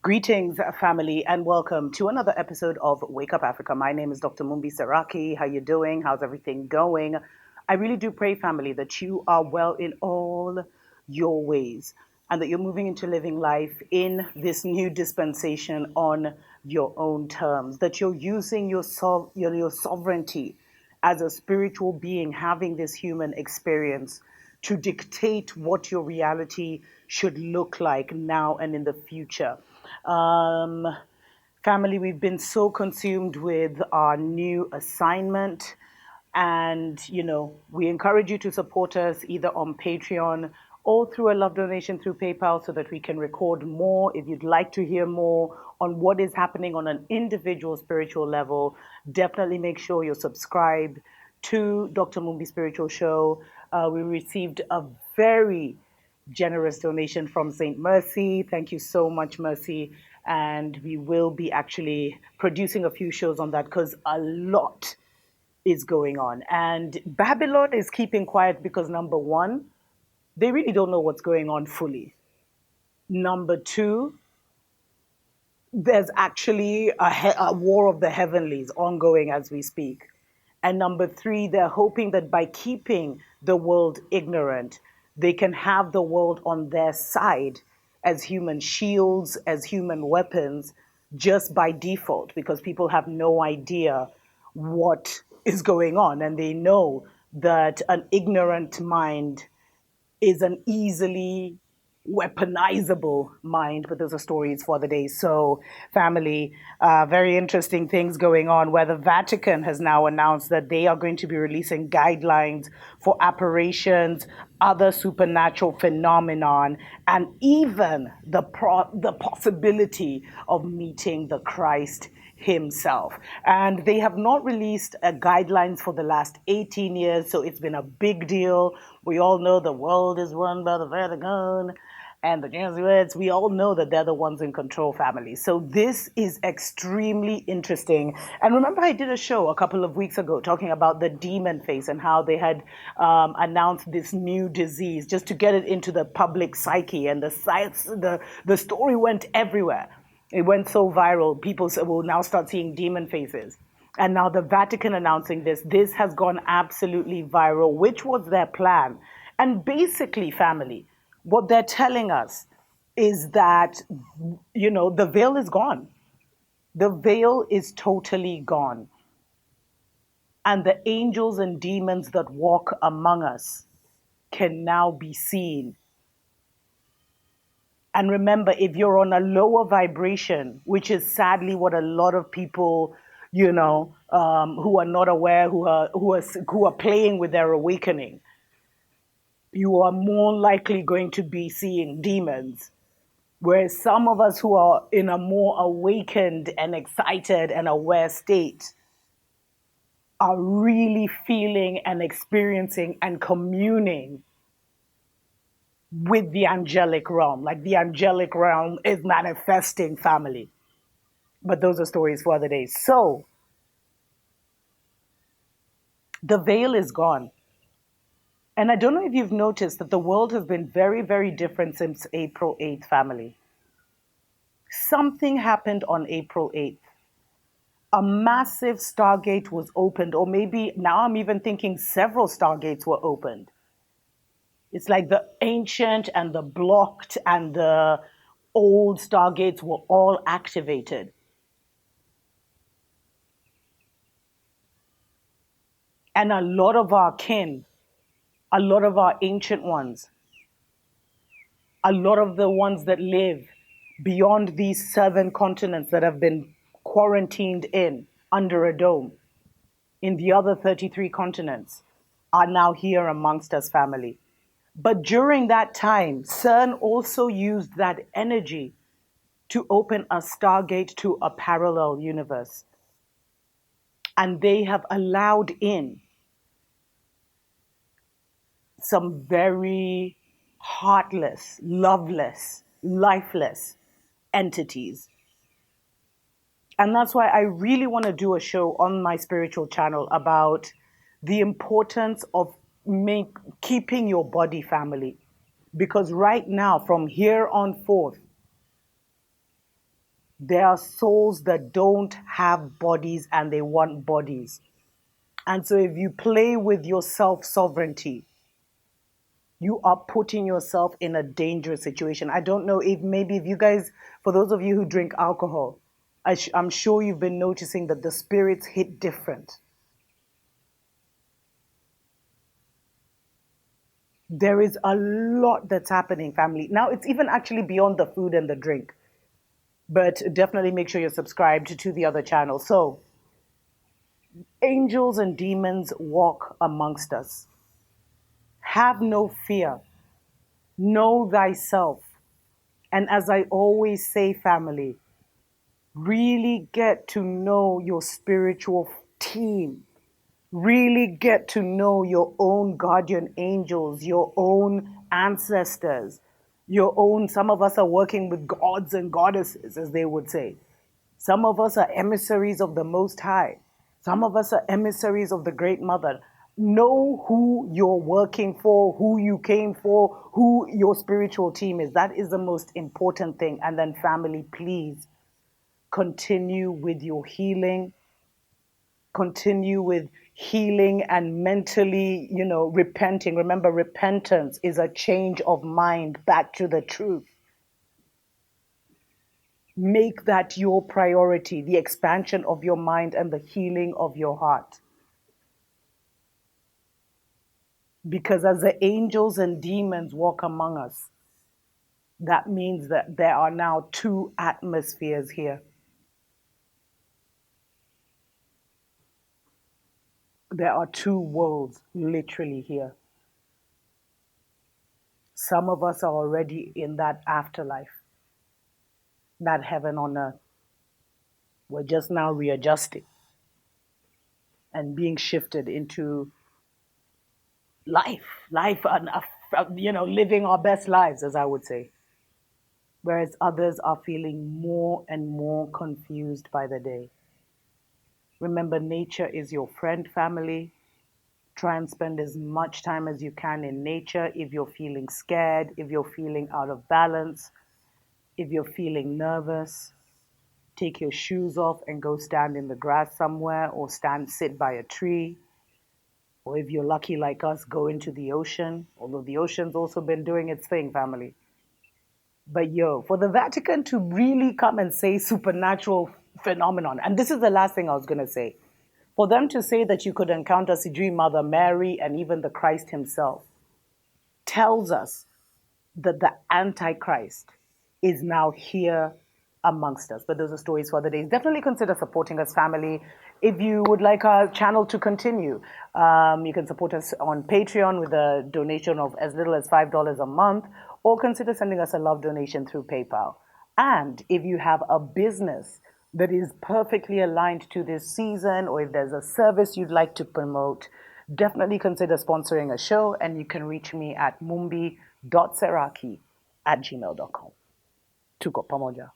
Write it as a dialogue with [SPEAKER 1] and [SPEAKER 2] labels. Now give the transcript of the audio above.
[SPEAKER 1] Greetings, family, and welcome to another episode of Wake Up Africa. My name is Dr. Mumbi Saraki. How you doing? How's everything going? I really do pray, family, that you are well in all your ways and that you're moving into living life in this new dispensation on your own terms, that you're using your sovereignty as a spiritual being having this human experience to dictate what your reality should look like now and in the future. Um, Family, we've been so consumed with our new assignment. And, we encourage you to support us either on Patreon or through a love donation through PayPal so that we can record more. If you'd like to hear more on what is happening on an individual spiritual level, definitely make sure you're subscribed to Dr. Mumbi Spiritual Show. We received a very generous donation from St. Mercy. Thank you so much, Mercy. And we will be actually producing a few shows on that because a lot is going on. And Babylon is keeping quiet because number one, they really don't know what's going on fully. Number two, there's actually a war of the heavenlies ongoing as we speak. And number three, they're hoping that by keeping the world ignorant, they can have the world on their side as human shields, as human weapons, just by default, because people have no idea what is going on. And they know that an ignorant mind is an easily weaponizable mind, but those are stories for the day. So, family, very interesting things going on where the Vatican has now announced that they are going to be releasing guidelines for apparitions, other supernatural phenomenon, and even the possibility of meeting the Christ himself. And they have not released guidelines for the last 18 years, so it's been a big deal. We all know the world is run by the Vatican and the Jesuits. We all know that they're the ones in control, family. So this is extremely interesting. And remember, I did a show a couple of weeks ago talking about the demon face and how they had announced this new disease just to get it into the public psyche. And the story went everywhere. It went so viral. People said, "We'll now start seeing demon faces." And now the Vatican announcing this. This has gone absolutely viral, which was their plan. And basically, family, what they're telling us is that, the veil is gone. The veil is totally gone. And the angels and demons that walk among us can now be seen. And remember, if you're on a lower vibration, which is sadly what a lot of people, who are not aware, who are playing with their awakening, you are more likely going to be seeing demons. Whereas some of us who are in a more awakened and excited and aware state are really feeling and experiencing and communing with the angelic realm. Like the angelic realm is manifesting, family. But those are stories for other days. So the veil is gone. And I don't know if you've noticed that the world has been very, very different since April 8th, family. Something happened on April 8th. A massive Stargate was opened, or maybe now I'm even thinking several Stargates were opened. It's like the ancient and the blocked and the old Stargates were all activated. And a lot of our kin, a lot of our ancient ones, a lot of the ones that live beyond these 7 continents that have been quarantined in under a dome in the other 33 continents are now here amongst us, family. But during that time, CERN also used that energy to open a stargate to a parallel universe. And they have allowed in some very heartless, loveless, lifeless entities. And that's why I really want to do a show on my spiritual channel about the importance of keeping your body, family. Because right now, from here on forth, There are souls that don't have bodies and they want bodies. And so if you play with your self sovereignty, you are putting yourself in a dangerous situation. I don't know if maybe if you guys, for those of you who drink alcohol, I'm sure you've been noticing that the spirits hit different. There is a lot that's happening, family. Now, it's even actually beyond the food and the drink, but definitely make sure you're subscribed to the other channel. So, angels and demons walk amongst us. Have no fear. Know thyself. And as I always say, family, really get to know your spiritual team. Really get to know your own guardian angels, your own ancestors, your own. Some of us are working with gods and goddesses, as they would say. Some of us are emissaries of the Most High. Some of us are emissaries of the Great Mother. Know who you're working for, who you came for, who your spiritual team is. That is the most important thing. And then, family, please continue with your healing. Continue with healing and mentally, repenting. Remember, repentance is a change of mind back to the truth. Make that your priority, the expansion of your mind and the healing of your heart. Because as the angels and demons walk among us, that means that there are now two atmospheres here. There are two worlds literally here. Some of us are already in that afterlife, that heaven on earth. We're just now readjusting and being shifted into life, and living our best lives, as I would say. Whereas others are feeling more and more confused by the day. Remember, nature is your friend, family. Try and spend as much time as you can in nature. If you're feeling scared, if you're feeling out of balance, if you're feeling nervous, take your shoes off and go stand in the grass somewhere, or sit by a tree. Or if you're lucky like us, go into the ocean, although the ocean's also been doing its thing, family. But for the Vatican to really come and say supernatural phenomenon, and this is the last thing I was going to say, for them to say that you could encounter Sidri, Mother Mary, and even the Christ himself, tells us that the Antichrist is now here amongst us. But those are stories for other days. Definitely consider supporting us, family. If you would like our channel to continue, you can support us on Patreon with a donation of as little as $5 a month, or consider sending us a love donation through PayPal. And if you have a business that is perfectly aligned to this season, or if there's a service you'd like to promote, definitely consider sponsoring a show, and you can reach me at mumbi.seraki@gmail.com. Tuko pamoja.